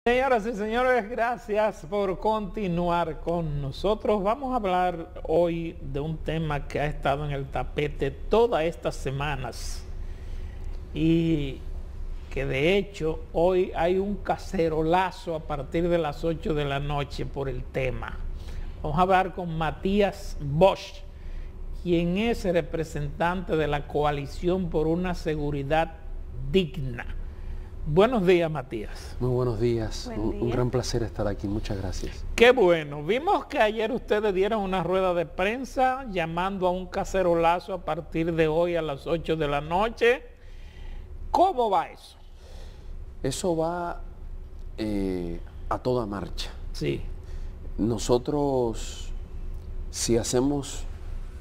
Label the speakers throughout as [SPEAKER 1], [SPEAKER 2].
[SPEAKER 1] Señoras y señores, gracias por continuar con nosotros. Vamos a hablar hoy de un tema que ha estado en el tapete todas estas semanas y que de hecho hoy hay un cacerolazo a partir de las 8 de la noche por el tema. Vamos a hablar con Matías Bosch, quien es el representante de la Coalición por una Seguridad Digna. Buenos días, Matías.
[SPEAKER 2] Muy buenos días.
[SPEAKER 3] Buen día.
[SPEAKER 2] Un gran placer estar aquí. Muchas gracias.
[SPEAKER 1] Qué bueno. Vimos que ayer ustedes dieron una rueda de prensa llamando a un cacerolazo a partir de hoy a las 8 de la noche. ¿Cómo va eso?
[SPEAKER 2] Eso va a toda marcha.
[SPEAKER 1] Sí.
[SPEAKER 2] Nosotros, si hacemos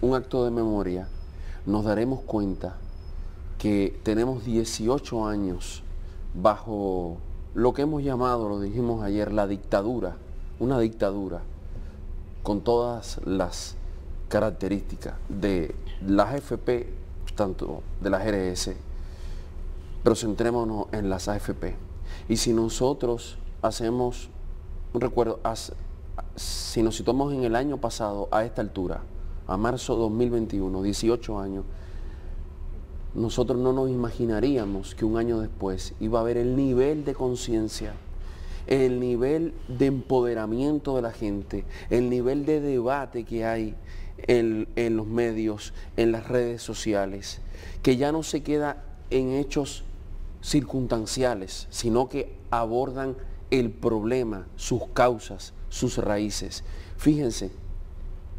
[SPEAKER 2] un acto de memoria, nos daremos cuenta que tenemos 18 años bajo lo que hemos llamado, lo dijimos ayer, la dictadura, una dictadura con todas las características de las AFP, tanto de las GRS, pero centrémonos en las AFP. Y si nosotros hacemos un recuerdo, si nos situamos en el año pasado a esta altura, a marzo 2021, 18 años, nosotros no nos imaginaríamos que un año después iba a haber el nivel de conciencia, el nivel de empoderamiento de la gente, el nivel de debate que hay en los medios, en las redes sociales, que ya no se queda en hechos circunstanciales, sino que abordan el problema, sus causas, sus raíces. Fíjense,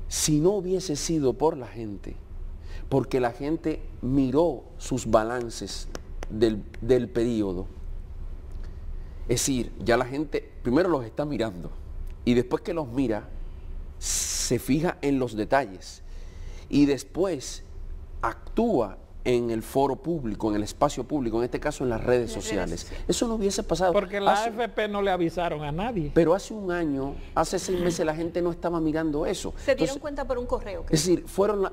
[SPEAKER 2] si no hubiese sido por la gente, porque la gente miró sus balances del periodo. Es decir, ya la gente primero los está mirando y después que los mira, se fija en los detalles y después actúa en el foro público, en el espacio público, en este caso en las redes sociales. Eso no hubiese pasado.
[SPEAKER 1] Porque la AFP no le avisaron a nadie.
[SPEAKER 2] Pero hace un año, hace 6 meses, la gente no estaba mirando eso.
[SPEAKER 3] Se dieron cuenta por un correo.
[SPEAKER 2] Es decir, fueron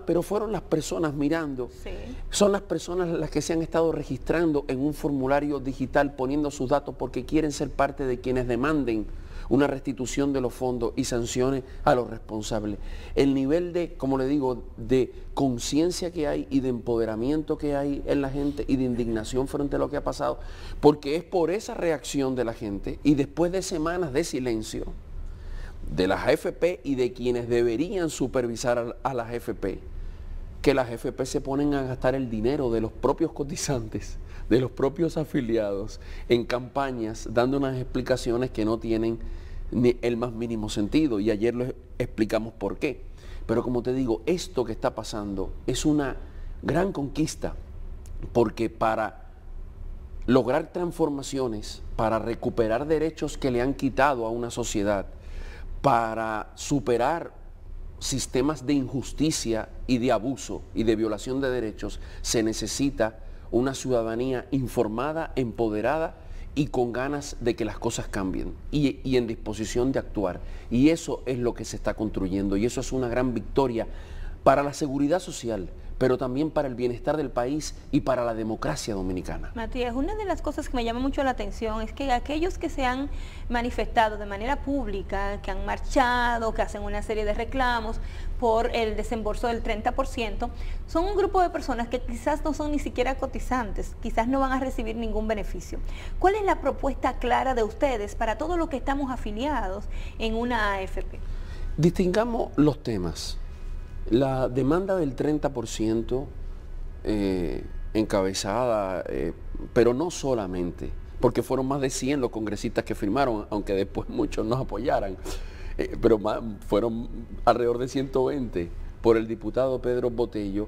[SPEAKER 2] las personas mirando.
[SPEAKER 3] Sí.
[SPEAKER 2] Son las personas las que se han estado registrando en un formulario digital, poniendo sus datos porque quieren ser parte de quienes demanden una restitución de los fondos y sanciones a los responsables. El nivel de, como le digo, de conciencia que hay y de empoderamiento que hay en la gente y de indignación frente a lo que ha pasado, porque es por esa reacción de la gente y después de semanas de silencio de las AFP y de quienes deberían supervisar a las AFP, que las AFP se ponen a gastar el dinero de los propios cotizantes, de los propios afiliados, en campañas, dando unas explicaciones que no tienen ni el más mínimo sentido, y ayer les explicamos por qué. Pero como te digo, esto que está pasando es una gran conquista, porque para lograr transformaciones, para recuperar derechos que le han quitado a una sociedad, para superar sistemas de injusticia y de abuso y de violación de derechos, se necesita una ciudadanía informada, empoderada y con ganas de que las cosas cambien y en disposición de actuar. Y eso es lo que se está construyendo y eso es una gran victoria para la seguridad social, pero también para el bienestar del país y para la democracia dominicana.
[SPEAKER 3] Matías, una de las cosas que me llama mucho la atención es que aquellos que se han manifestado de manera pública, que han marchado, que hacen una serie de reclamos por el desembolso del 30%, son un grupo de personas que quizás no son ni siquiera cotizantes, quizás no van a recibir ningún beneficio. ¿Cuál es la propuesta clara de ustedes para todos los que estamos afiliados en una AFP?
[SPEAKER 2] Distingamos los temas. La demanda del 30% encabezada, pero no solamente, porque fueron más de 100 los congresistas que firmaron, aunque después muchos nos apoyaran, pero fueron alrededor de 120 por el diputado Pedro Botello,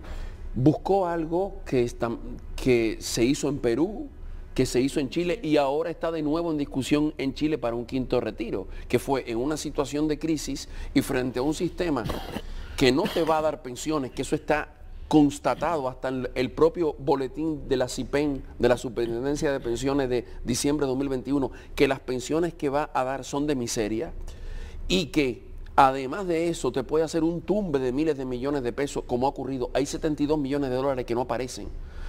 [SPEAKER 2] buscó algo que se hizo en Perú, que se hizo en Chile y ahora está de nuevo en discusión en Chile para un quinto retiro, que fue en una situación de crisis y frente a un sistema que no te va a dar pensiones, que eso está constatado hasta en el propio boletín de la CIPEN, de la Superintendencia de Pensiones de diciembre de 2021, que las pensiones que va a dar son de miseria y que además de eso te puede hacer un tumbe de miles de millones de pesos como ha ocurrido. Hay 72 millones de dólares que no aparecen,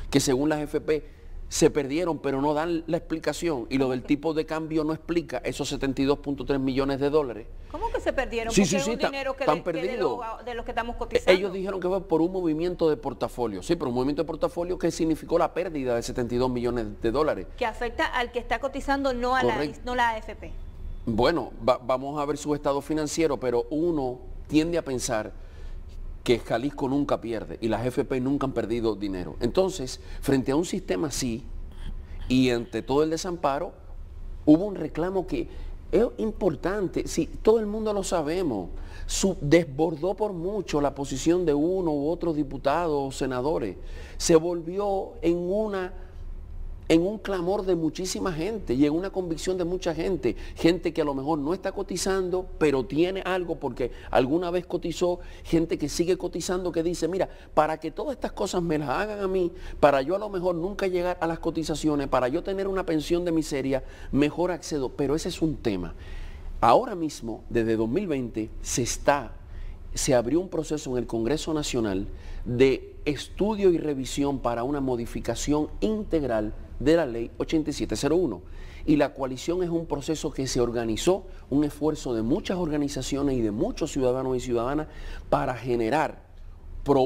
[SPEAKER 2] que según las FP se perdieron, pero no dan la explicación. Y lo del tipo de cambio no explica esos 72.3 millones de dólares.
[SPEAKER 3] ¿Cómo que se perdieron?
[SPEAKER 2] Sí,
[SPEAKER 3] Porque
[SPEAKER 2] sí,
[SPEAKER 3] es
[SPEAKER 2] sí,
[SPEAKER 3] un dinero que
[SPEAKER 2] están perdidos.
[SPEAKER 3] de los que estamos cotizando.
[SPEAKER 2] Ellos dijeron que fue por un movimiento de portafolio. Sí, pero un movimiento de portafolio que significó la pérdida de 72 millones de dólares.
[SPEAKER 3] Que afecta al que está cotizando, no a la AFP.
[SPEAKER 2] Bueno, vamos a ver su estado financiero, pero uno tiende a pensar que Jalisco nunca pierde y las AFP nunca han perdido dinero. Entonces, frente a un sistema así y ante todo el desamparo, hubo un reclamo que es importante, sí, todo el mundo lo sabemos, desbordó por mucho la posición de uno u otro diputado o senadores, se volvió en un clamor de muchísima gente y en una convicción de mucha gente, gente que a lo mejor no está cotizando, pero tiene algo porque alguna vez cotizó, gente que sigue cotizando que dice, mira, para que todas estas cosas me las hagan a mí, para yo a lo mejor nunca llegar a las cotizaciones, para yo tener una pensión de miseria, mejor accedo, pero ese es un tema. Ahora mismo, desde 2020, se abrió un proceso en el Congreso Nacional de estudio y revisión para una modificación integral de la ley 8701. Y la coalición es un proceso que se organizó, un esfuerzo de muchas organizaciones y de muchos ciudadanos y ciudadanas para generar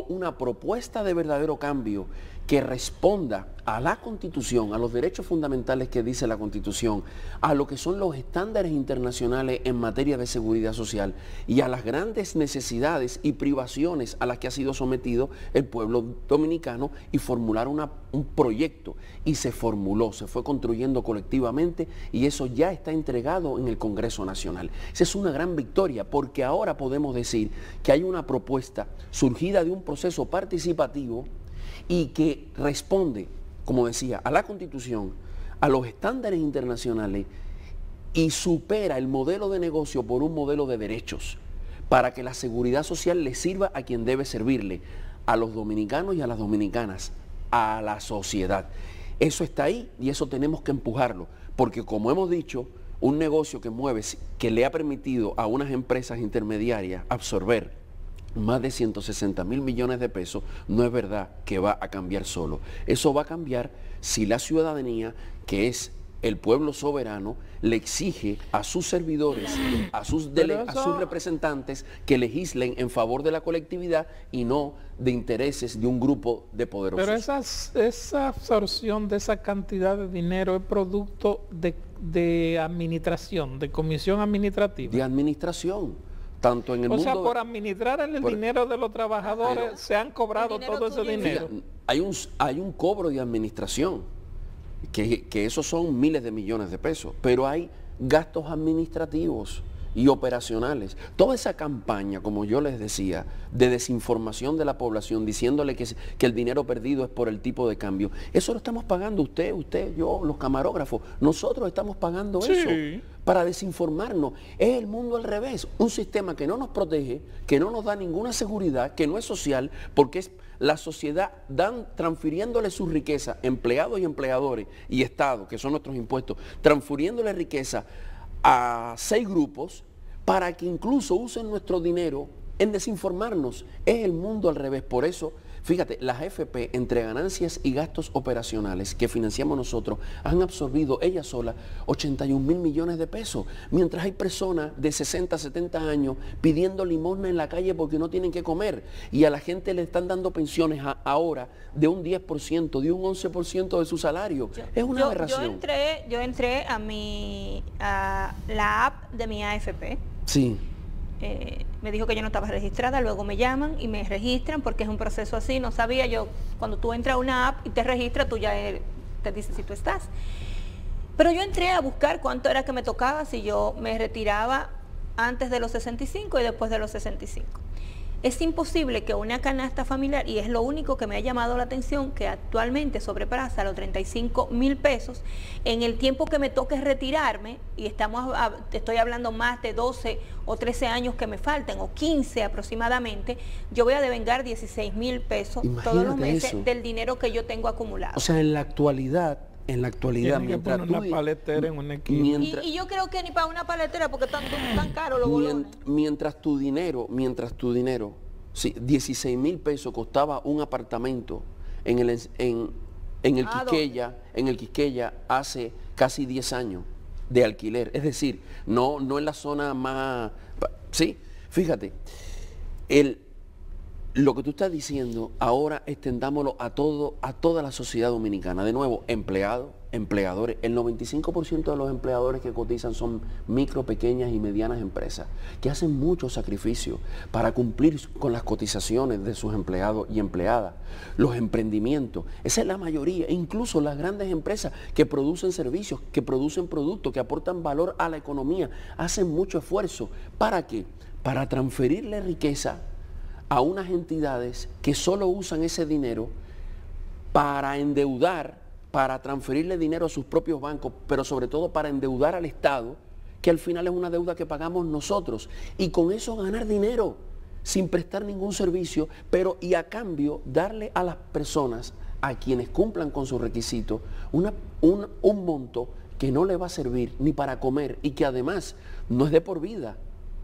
[SPEAKER 2] una propuesta de verdadero cambio que responda a la Constitución, a los derechos fundamentales que dice la Constitución, a lo que son los estándares internacionales en materia de seguridad social y a las grandes necesidades y privaciones a las que ha sido sometido el pueblo dominicano y formular un proyecto. Y se formuló, se fue construyendo colectivamente y eso ya está entregado en el Congreso Nacional. Esa es una gran victoria porque ahora podemos decir que hay una propuesta surgida de un proceso participativo y que responde, como decía, a la Constitución, a los estándares internacionales y supera el modelo de negocio por un modelo de derechos para que la seguridad social le sirva a quien debe servirle, a los dominicanos y a las dominicanas, a la sociedad. Eso está ahí y eso tenemos que empujarlo, porque como hemos dicho, un negocio que mueve, que le ha permitido a unas empresas intermediarias absorber más de 160 mil millones de pesos, no es verdad que va a cambiar solo. Eso va a cambiar si la ciudadanía, que es el pueblo soberano, le exige a sus servidores, a sus representantes que legislen en favor de la colectividad y no de intereses de un grupo de poderosos.
[SPEAKER 1] Pero esa absorción de esa cantidad de dinero es producto de administración, de comisión administrativa.
[SPEAKER 2] De administración. Tanto en el mundo,
[SPEAKER 1] o sea, por administrar el dinero de los trabajadores se han cobrado todo ese dinero.
[SPEAKER 2] Hay un cobro de administración, que esos son miles de millones de pesos, pero hay gastos administrativos y operacionales. Toda esa campaña, como yo les decía, de desinformación de la población, diciéndole que el dinero perdido es por el tipo de cambio, eso lo estamos pagando usted, yo, los camarógrafos, nosotros estamos pagando eso para desinformarnos. Es el mundo al revés, un sistema que no nos protege, que no nos da ninguna seguridad, que no es social, porque es la sociedad transfiriéndole su riqueza, empleados y empleadores y Estado, que son nuestros impuestos, transfiriéndole riqueza a 6 grupos para que incluso usen nuestro dinero en desinformarnos. Es el mundo al revés. Por eso, fíjate, las AFP, entre ganancias y gastos operacionales que financiamos nosotros, han absorbido ellas solas 81 mil millones de pesos, mientras hay personas de 60, 70 años pidiendo limosna en la calle porque no tienen que comer, y a la gente le están dando pensiones ahora de un 10%, de un 11% de su salario. Es una aberración.
[SPEAKER 3] Yo entré a la app de mi AFP.
[SPEAKER 2] Sí.
[SPEAKER 3] Me dijo que yo no estaba registrada, luego me llaman y me registran porque es un proceso así, no sabía yo, cuando tú entras a una app y te registras, tú ya te dice si tú estás. Pero yo entré a buscar cuánto era que me tocaba si yo me retiraba antes de los 65 y después de los 65. Es imposible que una canasta familiar, y es lo único que me ha llamado la atención, que actualmente sobrepasa los 35 mil pesos, en el tiempo que me toque retirarme, y estoy hablando más de 12 o 13 años que me faltan, o 15 aproximadamente, yo voy a devengar 16 mil pesos todos los meses del dinero que yo tengo acumulado.
[SPEAKER 2] O sea, en la actualidad, mientras
[SPEAKER 1] una paletera en una esquina.
[SPEAKER 3] Y yo creo que ni para una paletera porque están tan caros los bolones.
[SPEAKER 2] Mientras tu dinero, sí, 16 mil pesos costaba un apartamento en en el Quisqueya hace casi 10 años de alquiler. Es decir, no en la zona más... Sí, fíjate, lo que tú estás diciendo, ahora extendámoslo a toda la sociedad dominicana. De nuevo, empleados, empleadores. El 95% de los empleadores que cotizan son micro, pequeñas y medianas empresas, que hacen mucho sacrificio para cumplir con las cotizaciones de sus empleados y empleadas. Los emprendimientos, esa es la mayoría, incluso las grandes empresas que producen servicios, que producen productos, que aportan valor a la economía, hacen mucho esfuerzo. ¿Para qué? Para transferirle riqueza a unas entidades que solo usan ese dinero para endeudar, para transferirle dinero a sus propios bancos, pero sobre todo para endeudar al Estado, que al final es una deuda que pagamos nosotros, y con eso ganar dinero sin prestar ningún servicio, y a cambio darle a las personas, a quienes cumplan con sus requisitos, un monto que no le va a servir ni para comer y que además no es de por vida.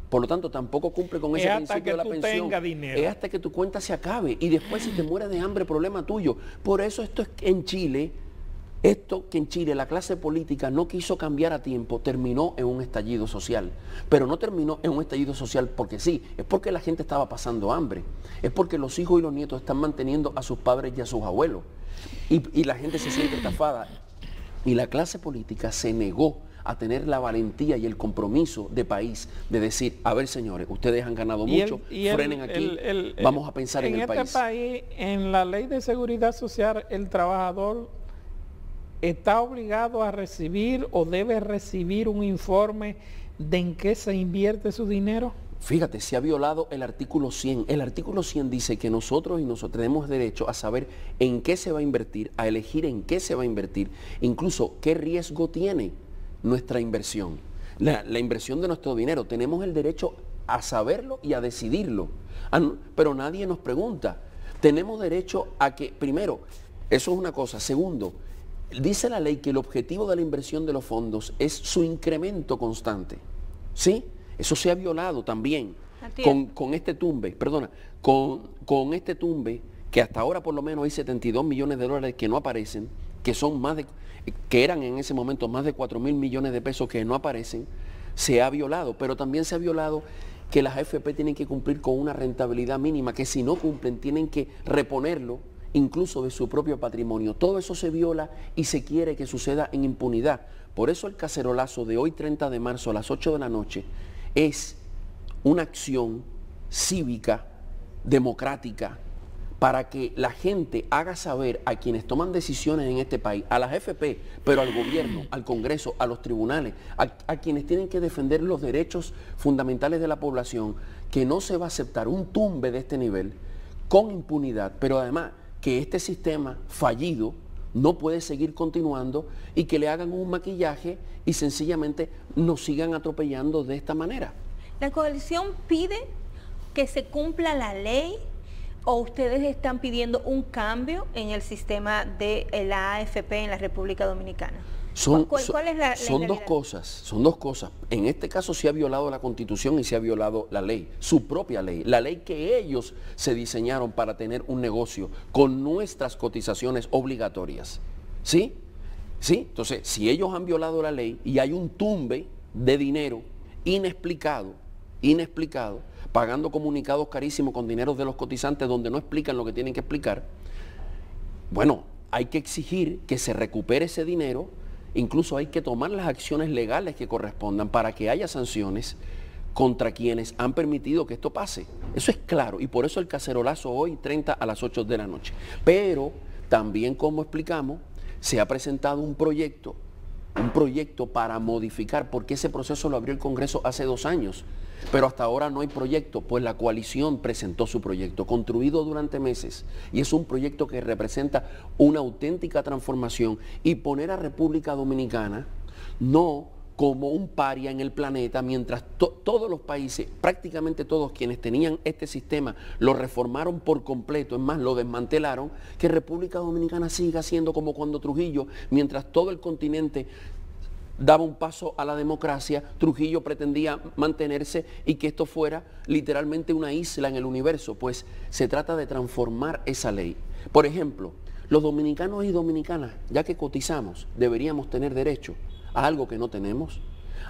[SPEAKER 2] Por lo tanto, tampoco cumple con ese principio de la pensión. Es hasta que tu cuenta se acabe. Y después, si te mueres de hambre, problema tuyo. Por eso esto que en Chile la clase política no quiso cambiar a tiempo, terminó en un estallido social. Pero no terminó en un estallido social porque sí, es porque la gente estaba pasando hambre. Es porque los hijos y los nietos están manteniendo a sus padres y a sus abuelos. Y la gente se siente estafada. Y la clase política se negó a tener la valentía y el compromiso de país de decir, a ver señores, ustedes han ganado mucho, frenen aquí, vamos a pensar en el país.
[SPEAKER 1] En este país, en la ley de seguridad social, el trabajador está obligado a recibir o debe recibir un informe de en qué se invierte su dinero.
[SPEAKER 2] Fíjate, se ha violado el artículo 100. El artículo 100 dice que nosotros tenemos derecho a saber en qué se va a invertir, a elegir en qué se va a invertir, incluso qué riesgo tiene nuestra inversión, la inversión de nuestro dinero. Tenemos el derecho a saberlo y a decidirlo, pero nadie nos pregunta. Tenemos derecho a que, primero, eso es una cosa. Segundo, dice la ley que el objetivo de la inversión de los fondos es su incremento constante. ¿Sí? Eso se ha violado también con este tumbe, con este tumbe, que hasta ahora por lo menos hay 72 millones de dólares que no aparecen, que eran en ese momento más de 4.000 millones de pesos que no aparecen. Se ha violado, pero también se ha violado que las AFP tienen que cumplir con una rentabilidad mínima, que si no cumplen tienen que reponerlo incluso de su propio patrimonio. Todo eso se viola y se quiere que suceda en impunidad. Por eso el cacerolazo de hoy 30 de marzo a las 8 de la noche es una acción cívica, democrática, para que la gente haga saber a quienes toman decisiones en este país, a las AFP, pero al gobierno, al Congreso, a los tribunales, a quienes tienen que defender los derechos fundamentales de la población, que no se va a aceptar un tumbe de este nivel con impunidad, pero además que este sistema fallido no puede seguir continuando y que le hagan un maquillaje y sencillamente nos sigan atropellando de esta manera.
[SPEAKER 3] ¿La coalición pide que se cumpla la ley o ustedes están pidiendo un cambio en el sistema de la AFP en la República Dominicana? ¿Cuál es la
[SPEAKER 2] son dos cosas. En este caso se ha violado la Constitución y se ha violado la ley, su propia ley, la ley que ellos se diseñaron para tener un negocio con nuestras cotizaciones obligatorias. ¿Sí? ¿Sí? Entonces, si ellos han violado la ley y hay un tumbe de dinero inexplicado, pagando comunicados carísimos con dinero de los cotizantes donde no explican lo que tienen que explicar, bueno, hay que exigir que se recupere ese dinero. Incluso hay que tomar las acciones legales que correspondan para que haya sanciones contra quienes han permitido que esto pase. Eso es claro, y por eso el cacerolazo hoy 30 a las 8 de la noche. Pero también, como explicamos, se ha presentado un proyecto para modificar, porque ese proceso lo abrió el Congreso hace 2 años, pero hasta ahora no hay proyecto, pues la coalición presentó su proyecto, construido durante meses, y es un proyecto que representa una auténtica transformación y poner a República Dominicana no como un paria en el planeta, mientras todos los países, prácticamente todos quienes tenían este sistema, lo reformaron por completo, es más, lo desmantelaron, que República Dominicana siga siendo como cuando Trujillo, mientras todo el continente daba un paso a la democracia, Trujillo pretendía mantenerse y que esto fuera literalmente una isla en el universo. Pues se trata de transformar esa ley. Por ejemplo, Los dominicanos y dominicanas, ya que cotizamos, deberíamos tener derecho a algo que no tenemos,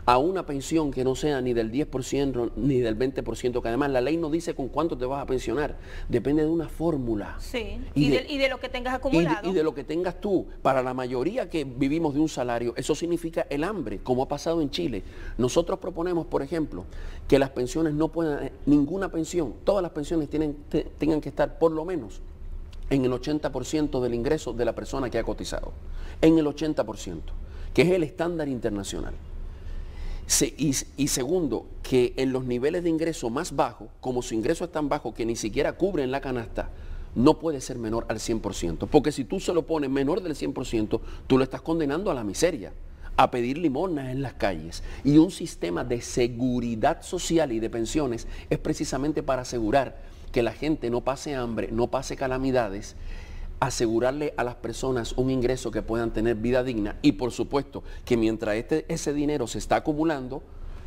[SPEAKER 2] a una pensión que no sea ni del 10% ni del 20%, que además la ley no dice con cuánto te vas a pensionar, depende de una fórmula.
[SPEAKER 3] Sí, y de lo que tengas acumulado.
[SPEAKER 2] Y de lo que tengas tú. Para la mayoría que vivimos de un salario, eso significa el hambre, como ha pasado en Chile. Nosotros proponemos, por ejemplo, que las pensiones no puedan, ninguna pensión, todas las pensiones tengan que estar por lo menos en el 80% del ingreso de la persona que ha cotizado. En el 80%, que es el estándar internacional. Y segundo, que en los niveles de ingreso más bajos, como su ingreso es tan bajo que ni siquiera cubren la canasta, no puede ser menor al 100%. Porque si tú se lo pones menor del 100%, tú lo estás condenando a la miseria, a pedir limosnas en las calles. Y un sistema de seguridad social y de pensiones es precisamente para asegurar que la gente no pase hambre, no pase calamidades, asegurarle a las personas un ingreso que puedan tener vida digna y por supuesto que mientras ese dinero se está acumulando,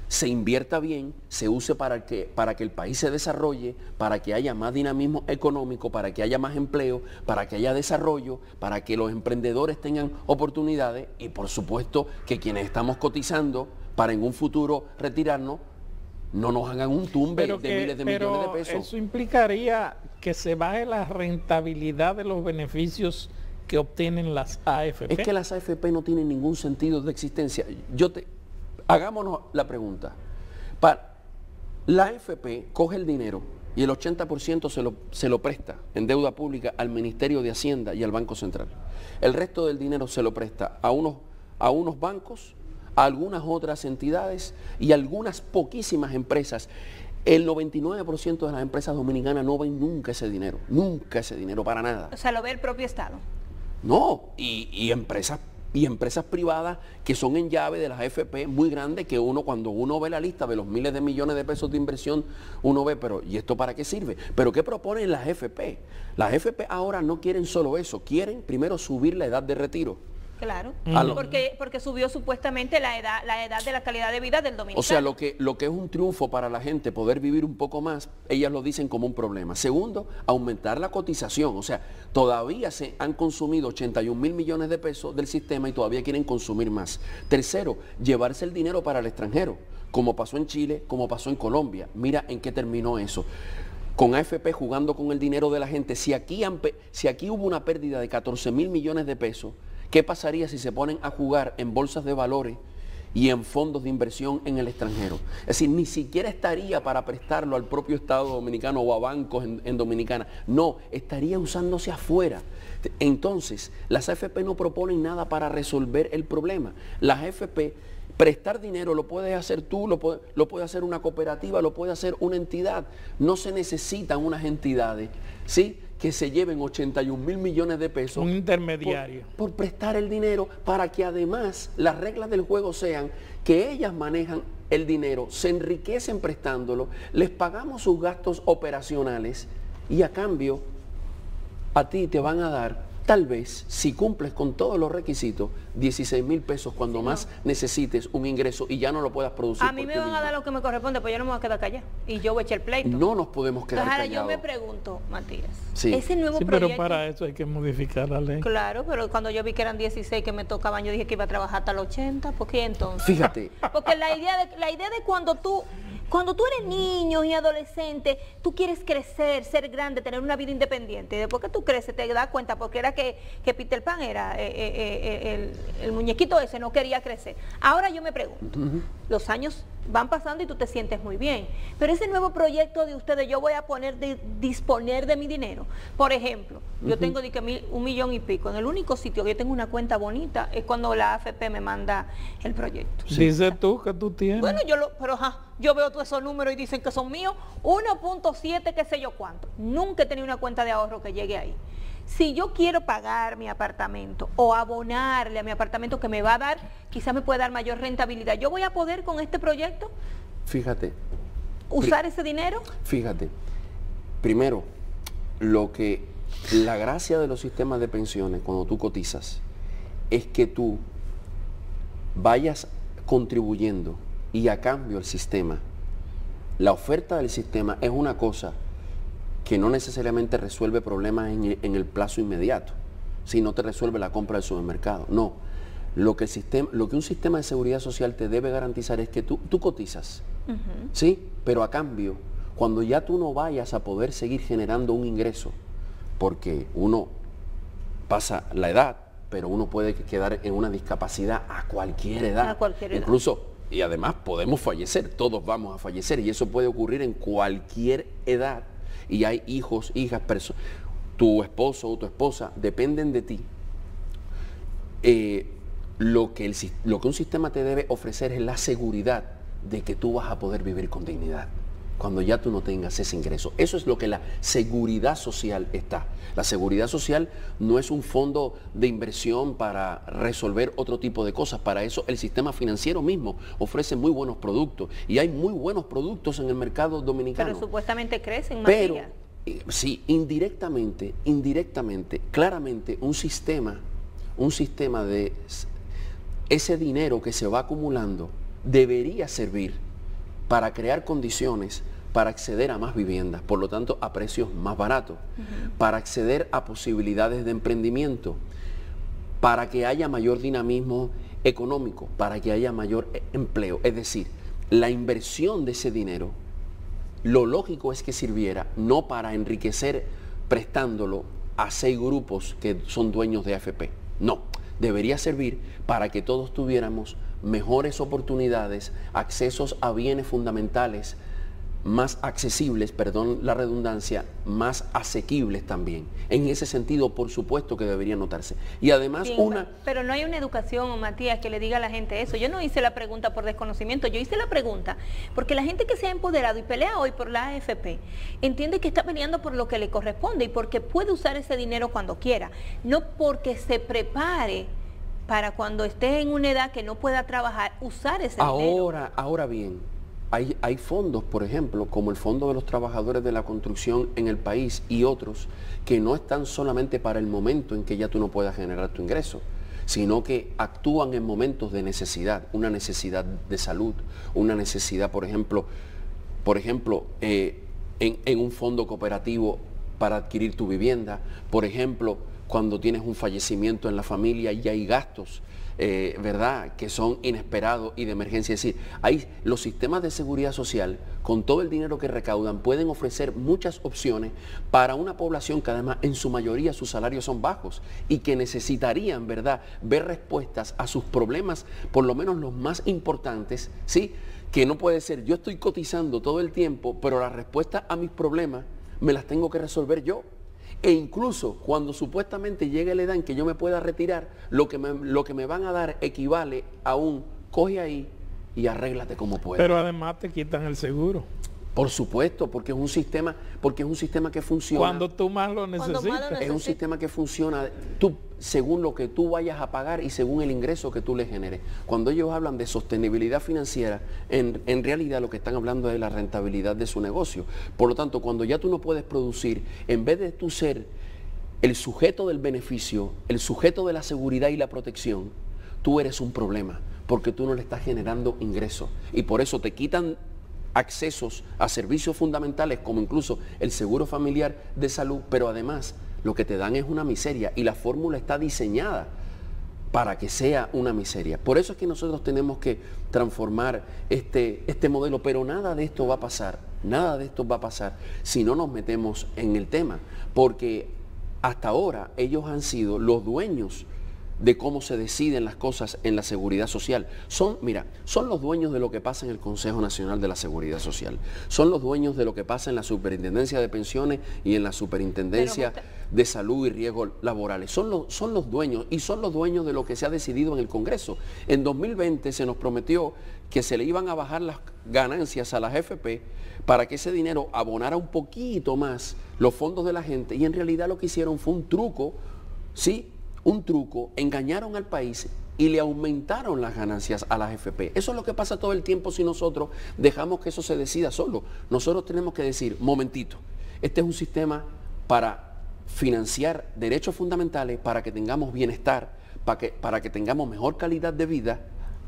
[SPEAKER 2] se invierta bien, se use para que el país se desarrolle, para que haya más dinamismo económico, para que haya más empleo, para que haya desarrollo, para que los emprendedores tengan oportunidades y por supuesto que quienes estamos cotizando para en un futuro retirarnos, no nos hagan un tumbe de miles de millones de pesos.
[SPEAKER 1] Eso implicaría que se baje la rentabilidad de los beneficios que obtienen las AFP.
[SPEAKER 2] Es que las AFP no tienen ningún sentido de existencia. Hagámonos la pregunta. La AFP coge el dinero y el 80% se lo presta en deuda pública al Ministerio de Hacienda y al Banco Central. El resto del dinero se lo presta a unos bancos, a algunas otras entidades y a algunas poquísimas empresas. El 99% de las empresas dominicanas no ven nunca ese dinero para nada.
[SPEAKER 3] O sea, lo ve el propio Estado.
[SPEAKER 2] No, y empresas privadas que son en llave de las AFP muy grandes que cuando uno ve la lista de los miles de millones de pesos de inversión, uno ve, pero ¿y esto para qué sirve? ¿Pero qué proponen las AFP? Las AFP ahora no quieren solo eso, quieren primero subir la edad de retiro.
[SPEAKER 3] Claro, porque subió supuestamente la edad de la calidad de vida del dominicano.
[SPEAKER 2] O sea, lo que es un triunfo para la gente, poder vivir un poco más, ellas lo dicen como un problema. Segundo, aumentar la cotización. O sea, todavía se han consumido 81 mil millones de pesos del sistema y todavía quieren consumir más. Tercero, llevarse el dinero para el extranjero, como pasó en Chile, como pasó en Colombia. Mira en qué terminó eso. Con AFP jugando con el dinero de la gente. Si aquí hubo una pérdida de 14 mil millones de pesos, ¿qué pasaría si se ponen a jugar en bolsas de valores y en fondos de inversión en el extranjero? Es decir, ni siquiera estaría para prestarlo al propio Estado dominicano o a bancos en Dominicana. No, estaría usándose afuera. Entonces, las AFP no proponen nada para resolver el problema. Las AFP, prestar dinero lo puedes hacer tú, lo puede hacer una cooperativa, lo puede hacer una entidad. No se necesitan unas entidades, ¿sí?, que se lleven 81 mil millones de pesos.
[SPEAKER 1] Un intermediario.
[SPEAKER 2] Por prestar el dinero para que además las reglas del juego sean que ellas manejan el dinero, se enriquecen prestándolo, les pagamos sus gastos operacionales y a cambio a ti te van a dar, tal vez, si cumples con todos los requisitos, 16 mil pesos cuando más necesites un ingreso y ya no lo puedas producir.
[SPEAKER 3] A mí me van a dar lo que me corresponde, pues yo no me voy a quedar callada y yo voy a echar el pleito.
[SPEAKER 2] No nos podemos quedar
[SPEAKER 3] Entonces,
[SPEAKER 2] callados.
[SPEAKER 3] Ahora yo me pregunto, Matías,
[SPEAKER 2] sí,
[SPEAKER 3] ese nuevo proyecto...
[SPEAKER 1] pero para eso hay que modificar la ley.
[SPEAKER 3] Claro, pero cuando yo vi que eran 16 que me tocaban, yo dije que iba a trabajar hasta los 80, ¿por qué entonces?
[SPEAKER 2] Fíjate.
[SPEAKER 3] Porque la idea de cuando tú eres niño y adolescente, tú quieres crecer, ser grande, tener una vida independiente. Después que tú creces te das cuenta, porque era que Peter Pan era el muñequito ese, no quería crecer. Ahora yo me pregunto, los años van pasando y tú te sientes muy bien, pero ese nuevo proyecto de ustedes, yo voy a disponer de mi dinero. Por ejemplo, yo tengo de que 1 millón y pico. En el único sitio que yo tengo una cuenta bonita es cuando la AFP me manda el proyecto.
[SPEAKER 1] Sí. Dices tú que tú tienes.
[SPEAKER 3] Bueno, yo veo todos esos números y dicen que son míos, 1.7 qué sé yo cuánto. Nunca he tenido una cuenta de ahorro que llegue ahí. Si yo quiero pagar mi apartamento o abonarle a mi apartamento que me va a dar, quizás me puede dar mayor rentabilidad, ¿yo voy a poder con este proyecto?
[SPEAKER 2] Fíjate.
[SPEAKER 3] ¿Usar ese dinero?
[SPEAKER 2] Fíjate. Primero, la gracia de los sistemas de pensiones cuando tú cotizas es que tú vayas contribuyendo y a cambio el sistema. La oferta del sistema es una cosa que no necesariamente resuelve problemas en el plazo inmediato. si no te resuelve la compra del supermercado. No, lo que un sistema de seguridad social te debe garantizar es que tú cotizas, ¿sí? Pero a cambio, cuando ya tú no vayas a poder seguir generando un ingreso, porque uno pasa la edad, pero uno puede quedar en una discapacidad a cualquier edad.
[SPEAKER 3] A cualquier edad.
[SPEAKER 2] Incluso, y además podemos fallecer, todos vamos a fallecer, y eso puede ocurrir en cualquier edad. Y hay hijos, hijas, tu esposo o tu esposa dependen de ti. Lo que un sistema te debe ofrecer es la seguridad de que tú vas a poder vivir con dignidad cuando ya tú no tengas ese ingreso. Eso es lo que la seguridad social está. La seguridad social no es un fondo de inversión para resolver otro tipo de cosas. Para eso el sistema financiero mismo ofrece muy buenos productos y hay muy buenos productos en el mercado dominicano.
[SPEAKER 3] Pero supuestamente crecen,
[SPEAKER 2] Pero,
[SPEAKER 3] Matías.
[SPEAKER 2] sí, indirectamente, claramente un sistema de ese dinero que se va acumulando debería servir para crear condiciones para acceder a más viviendas, por lo tanto a precios más baratos, para acceder a posibilidades de emprendimiento, para que haya mayor dinamismo económico, para que haya mayor empleo. Es decir, la inversión de ese dinero, lo lógico es que sirviera no para enriquecer prestándolo a 6 grupos que son dueños de AFP, no, debería servir para que todos tuviéramos mejores oportunidades, accesos a bienes fundamentales, más accesibles, perdón la redundancia, más asequibles también. En ese sentido, por supuesto que debería notarse. Y además
[SPEAKER 3] Pero no hay una educación, Matías, que le diga a la gente eso. Yo no hice la pregunta por desconocimiento, yo hice la pregunta porque la gente que se ha empoderado y pelea hoy por la AFP, entiende que está peleando por lo que le corresponde y porque puede usar ese dinero cuando quiera, no porque se prepare para cuando esté en una edad que no pueda trabajar, usar ese dinero.
[SPEAKER 2] Ahora bien, hay fondos, por ejemplo, como el Fondo de los Trabajadores de la Construcción en el país y otros, que no están solamente para el momento en que ya tú no puedas generar tu ingreso, sino que actúan en momentos de necesidad, una necesidad de salud, una necesidad, por ejemplo, en un fondo cooperativo para adquirir tu vivienda, por ejemplo, cuando tienes un fallecimiento en la familia y hay gastos, ¿verdad?, que son inesperados y de emergencia. Es decir, los sistemas de seguridad social, con todo el dinero que recaudan, pueden ofrecer muchas opciones para una población que además en su mayoría sus salarios son bajos y que necesitarían, ¿verdad?, ver respuestas a sus problemas, por lo menos los más importantes, ¿sí?, que no puede ser, yo estoy cotizando todo el tiempo, pero la respuesta a mis problemas me las tengo que resolver yo. E incluso cuando supuestamente llegue la edad en que yo me pueda retirar, lo que me van a dar equivale a un coge ahí y arréglate como puedas.
[SPEAKER 1] Pero además te quitan el seguro.
[SPEAKER 2] Por supuesto, porque es un sistema que funciona.
[SPEAKER 1] Cuando tú más lo necesitas.
[SPEAKER 2] Es un sistema que funciona según lo que tú vayas a pagar y según el ingreso que tú le generes. Cuando ellos hablan de sostenibilidad financiera, en realidad lo que están hablando es de la rentabilidad de su negocio. Por lo tanto, cuando ya tú no puedes producir, en vez de tú ser el sujeto del beneficio, el sujeto de la seguridad y la protección, tú eres un problema, porque tú no le estás generando ingresos. Y por eso te quitan accesos a servicios fundamentales como incluso el seguro familiar de salud, pero además lo que te dan es una miseria y la fórmula está diseñada para que sea una miseria. Por eso es que nosotros tenemos que transformar este modelo, pero nada de esto va a pasar si no nos metemos en el tema, porque hasta ahora ellos han sido los dueños de cómo se deciden las cosas en la seguridad social. Son los dueños de lo que pasa en el Consejo Nacional de la Seguridad Social. Son los dueños de lo que pasa en la Superintendencia de Pensiones y en la Superintendencia de Salud y Riesgos Laborales. Son los dueños y son los dueños de lo que se ha decidido en el Congreso. En 2020 se nos prometió que se le iban a bajar las ganancias a las AFP para que ese dinero abonara un poquito más los fondos de la gente, y en realidad lo que hicieron fue un truco, ¿sí?, engañaron al país y le aumentaron las ganancias a las AFP. Eso es lo que pasa todo el tiempo si nosotros dejamos que eso se decida solo. Nosotros tenemos que decir, momentito, este es un sistema para financiar derechos fundamentales, para que tengamos bienestar, para que tengamos mejor calidad de vida,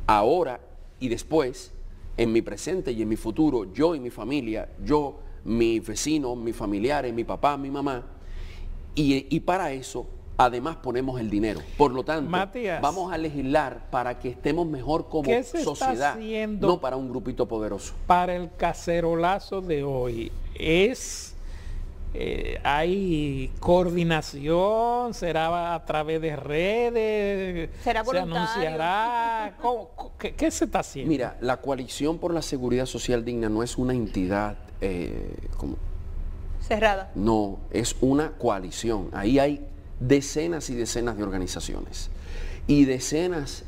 [SPEAKER 2] ahora y después, en mi presente y en mi futuro, yo y mi familia, yo, mis vecinos, mis familiares, mi papá, mi mamá, y para eso además ponemos el dinero. Por lo tanto,
[SPEAKER 1] Matías,
[SPEAKER 2] vamos a legislar para que estemos mejor como
[SPEAKER 1] ¿qué se está
[SPEAKER 2] sociedad,
[SPEAKER 1] haciendo
[SPEAKER 2] no para un grupito poderoso.
[SPEAKER 1] para el cacerolazo de hoy? ¿Hay coordinación? ¿Será a través de redes?
[SPEAKER 3] ¿Será
[SPEAKER 1] ¿Se
[SPEAKER 3] voluntario?
[SPEAKER 1] anunciará? ¿Qué se está haciendo?
[SPEAKER 2] Mira, la Coalición por la Seguridad Social Digna no es una entidad
[SPEAKER 3] Cerrada.
[SPEAKER 2] no, es una coalición. Ahí hay decenas y decenas de organizaciones y decenas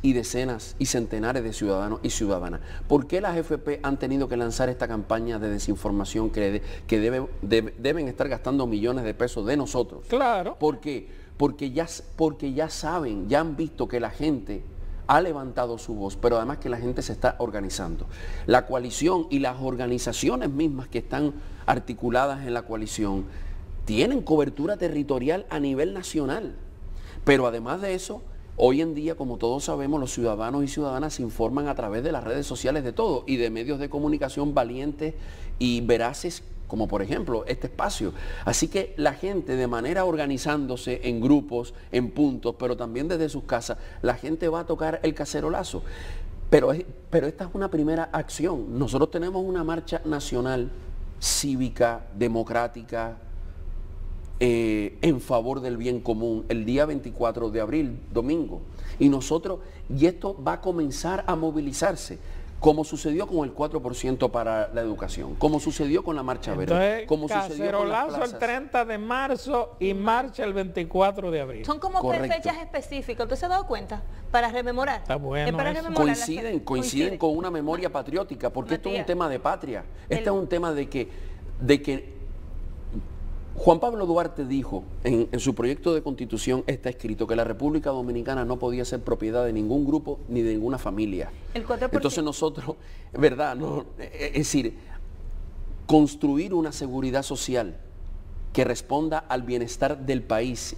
[SPEAKER 2] y centenares de ciudadanos y ciudadanas. ¿Por qué las AFP han tenido que lanzar esta campaña de desinformación que deben estar gastando millones de pesos de nosotros?
[SPEAKER 1] Claro.
[SPEAKER 2] ¿Por qué? Porque ya saben, ya han visto que la gente ha levantado su voz, pero además que la gente se está organizando. La coalición y las organizaciones mismas que están articuladas en la coalición tienen cobertura territorial a nivel nacional. Pero además de eso, hoy en día, como todos sabemos, los ciudadanos y ciudadanas se informan a través de las redes sociales de todo y de medios de comunicación valientes y veraces, como por ejemplo este espacio. Así que la gente, de manera organizándose en grupos, en puntos, pero también desde sus casas, la gente va a tocar el cacerolazo. Pero esta es una primera acción. Nosotros tenemos una marcha nacional, cívica, democrática, en favor del bien común, el día 24 de abril, domingo. Y esto va a comenzar a movilizarse, como sucedió con el 4% para la educación, como sucedió con la Marcha Verde,
[SPEAKER 1] Entonces,
[SPEAKER 2] como sucedió con las
[SPEAKER 1] cacerolazo
[SPEAKER 2] plazas.
[SPEAKER 1] el 30 de marzo y marcha el 24 de abril.
[SPEAKER 3] Son como
[SPEAKER 2] Correcto.
[SPEAKER 3] fechas específicas. ¿Usted se ha dado cuenta? Para rememorar.
[SPEAKER 1] Está bueno
[SPEAKER 3] Es para
[SPEAKER 1] eso.
[SPEAKER 3] rememorar
[SPEAKER 2] Coinciden con una memoria patriótica, porque esto es un
[SPEAKER 3] Matías,
[SPEAKER 2] tema de patria. Este es un tema de que Juan Pablo Duarte dijo, en su proyecto de constitución está escrito que la República Dominicana no podía ser propiedad de ningún grupo ni de ninguna familia.
[SPEAKER 3] El 4%.
[SPEAKER 2] Entonces nosotros, ¿verdad? No, es decir, construir una seguridad social que responda al bienestar del país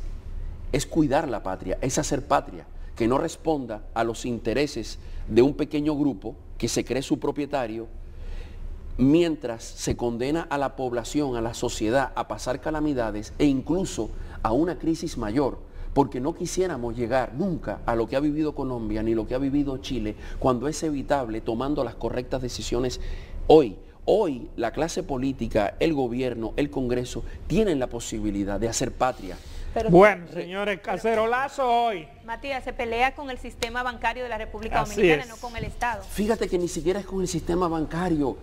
[SPEAKER 2] es cuidar la patria, es hacer patria, que no responda a los intereses de un pequeño grupo que se cree su propietario, mientras se condena a la población, a la sociedad, a pasar calamidades e incluso a una crisis mayor, porque no quisiéramos llegar nunca a lo que ha vivido Colombia ni lo que ha vivido Chile, cuando es evitable tomando las correctas decisiones hoy. Hoy la clase política, el gobierno, el Congreso tienen la posibilidad de hacer patria.
[SPEAKER 3] Pero,
[SPEAKER 1] Bueno, señores, cacerolazo hoy.
[SPEAKER 3] Matías, se pelea con el sistema bancario de la República
[SPEAKER 1] Así
[SPEAKER 3] Dominicana,
[SPEAKER 1] es.
[SPEAKER 3] no con el Estado.
[SPEAKER 2] Fíjate que ni siquiera es con el sistema bancario.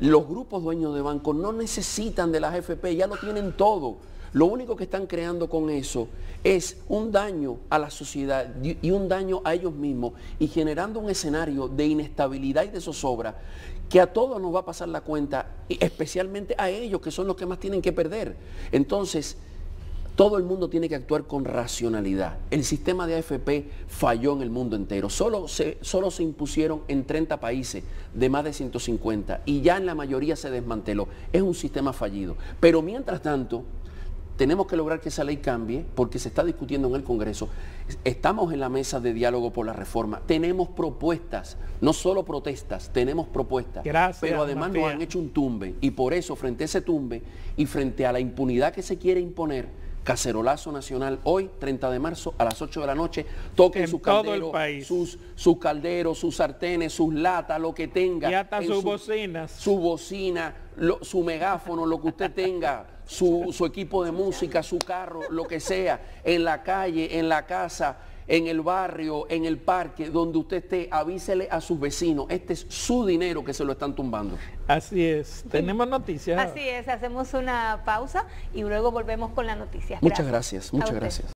[SPEAKER 2] Los grupos dueños de bancos no necesitan de las AFP, ya lo tienen todo. Lo único que están creando con eso es un daño a la sociedad y un daño a ellos mismos y generando un escenario de inestabilidad y de zozobra que a todos nos va a pasar la cuenta, y especialmente a ellos que son los que más tienen que perder. Entonces, todo el mundo tiene que actuar con racionalidad. El sistema de AFP falló en el mundo entero. Solo se impusieron en 30 países de más de 150 y ya en la mayoría se desmanteló. Es un sistema fallido. Pero mientras tanto, tenemos que lograr que esa ley cambie porque se está discutiendo en el Congreso. Estamos en la mesa de diálogo por la reforma. Tenemos propuestas, no solo protestas, tenemos propuestas.
[SPEAKER 1] Gracias,
[SPEAKER 2] pero además
[SPEAKER 1] Matías.
[SPEAKER 2] nos han hecho un tumbe y por eso frente a ese tumbe y frente a la impunidad que se quiere imponer, cacerolazo nacional hoy, 30 de marzo, a las 8 de la noche, toquen
[SPEAKER 1] En
[SPEAKER 2] su
[SPEAKER 1] todo
[SPEAKER 2] caldero,
[SPEAKER 1] el país.
[SPEAKER 2] sus calderos, sus sartenes, sus latas, lo que tenga.
[SPEAKER 1] Y hasta
[SPEAKER 2] en
[SPEAKER 1] sus bocinas.
[SPEAKER 2] Su bocina, su megáfono, lo que usted tenga, su equipo de música, su carro, lo que sea, en la calle, en la casa, en el barrio, en el parque, donde usted esté, avísele a sus vecinos, este es su dinero que se lo están tumbando.
[SPEAKER 1] Así es. Tenemos noticias.
[SPEAKER 3] Así es, hacemos una pausa y luego volvemos con la noticia.
[SPEAKER 2] Muchas gracias,
[SPEAKER 3] A
[SPEAKER 2] muchas
[SPEAKER 3] usted.
[SPEAKER 2] gracias.